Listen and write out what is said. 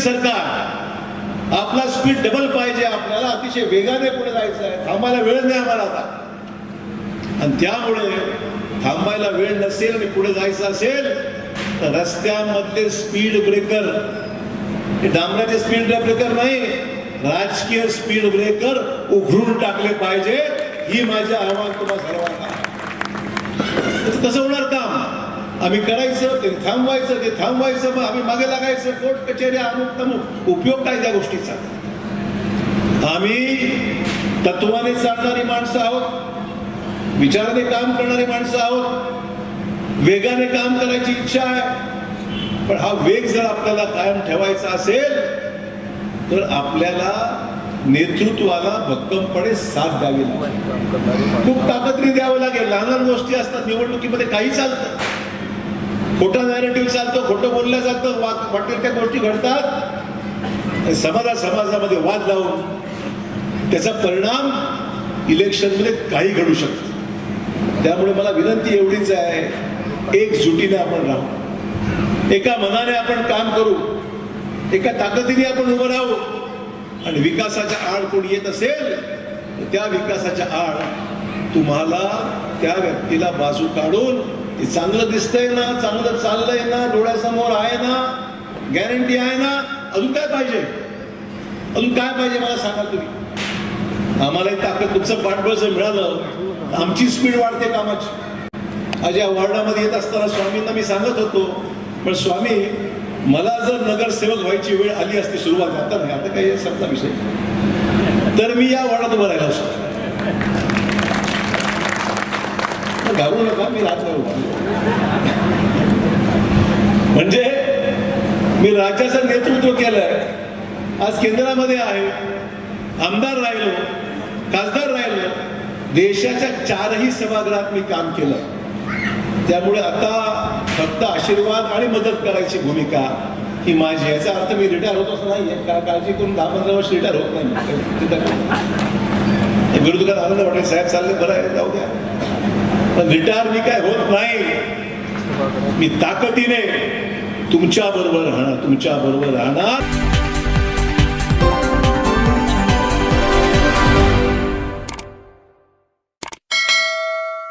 सरकार आपला speed double पाहिजे, आपल्याला अतिशय वेगाने पुढे जायचं आहे, थांबायला वेळ नाही आम्हाला आता. आणि त्यामुळे थांबायला वेळ नसेल आणि पुढे जायचं असेल तर रस्त्यामधले स्पीड ब्रेकर, हे डांबराचे स्पीड ब्रेकर नाही, राजकीय स्पीड ब्रेकर उघडून टाकले पाहिजे. ही माझे आव्हान तुम्हा सर्वांना. कसं होणार काम? आम्ही करायचं ते थांबवायचं, ते थांबवायचं, मग आम्ही मागे लागायचं, कोर्ट कचेरी, अमुक तमुक. उपयोग काय त्या गोष्टीचा? आम्ही तत्वाने चालणारी माणसं आहोत, विचाराने काम करणारी माणसं आहोत, वेगाने काम करायची इच्छा आहे. पण हा वेग जर आपल्याला कायम ठेवायचा असेल तर आपल्याला नेतृत्वाला भक्कमपणे साथ द्यावी लागेल, खूप ताकदीने द्यावं लागेल. लहान लहान गोष्टी असतात, निवडणुकीमध्ये काही चालतं, खोटा नॅरेटिव्ह चालतो, खोटं बोललं जातं, वाटेल त्या गोष्टी घडतात, समाजामध्ये वाद लावून त्याचा परिणाम इलेक्शनमध्ये काही घडू शकतो. त्यामुळे मला विनंती एवढीच आहे, एकजुटीने आपण राहू, एका मनाने आपण काम करू, एका ताकदीने आपण उभं राहू. आणि विकासाच्या आड कोणी येत असेल तर त्या विकासाच्या आड तुम्हाला त्या व्यक्तीला बाजू काढून, ते चांगलं दिसतंय ना, चांगलं चाललंय ना, डोळ्यासमोर आहे ना, गॅरंटी आहे ना, अजून काय पाहिजे? अजून काय पाहिजे मला सांगा तुम्ही. आम्हाला एक ताकद, तुमचं पाठबळ जर मिळालं, आमची स्पीड वाढते कामाची. आज या वॉर्डामध्ये येत असताना स्वामींना मी सांगत होतो, पण स्वामी मला जर नगरसेवक व्हायची वेळ आली असती, सुरुवात आता नाही, आता काही संपला विषय, तर मी या वॉर्डात उभं राहिलो असतो. घाबरू नका, मी राहत नाही. म्हणजे मी राज्याचं नेतृत्व केलंय, आज केंद्रामध्ये आहे, आमदार राहिलो, खासदार राहिलो, देशाच्या 4ही सभागृहात मी काम केलं. त्यामुळे आता फक्त आशीर्वाद आणि मदत करायची भूमिका ही माझी. याचा अर्थ मी रिटायर होत असं नाहीये, काळजी करून 10-15 वर्ष रिटायर होत नाही. विरोधकांना आनंद वाटेल, साहेब चालले, बरं आहे, जाऊ द्या. पण रिटायर मी काय होत नाही, मी ताकदीने तुमच्या बरोबर राहणार, तुमच्या बरोबर राहणार.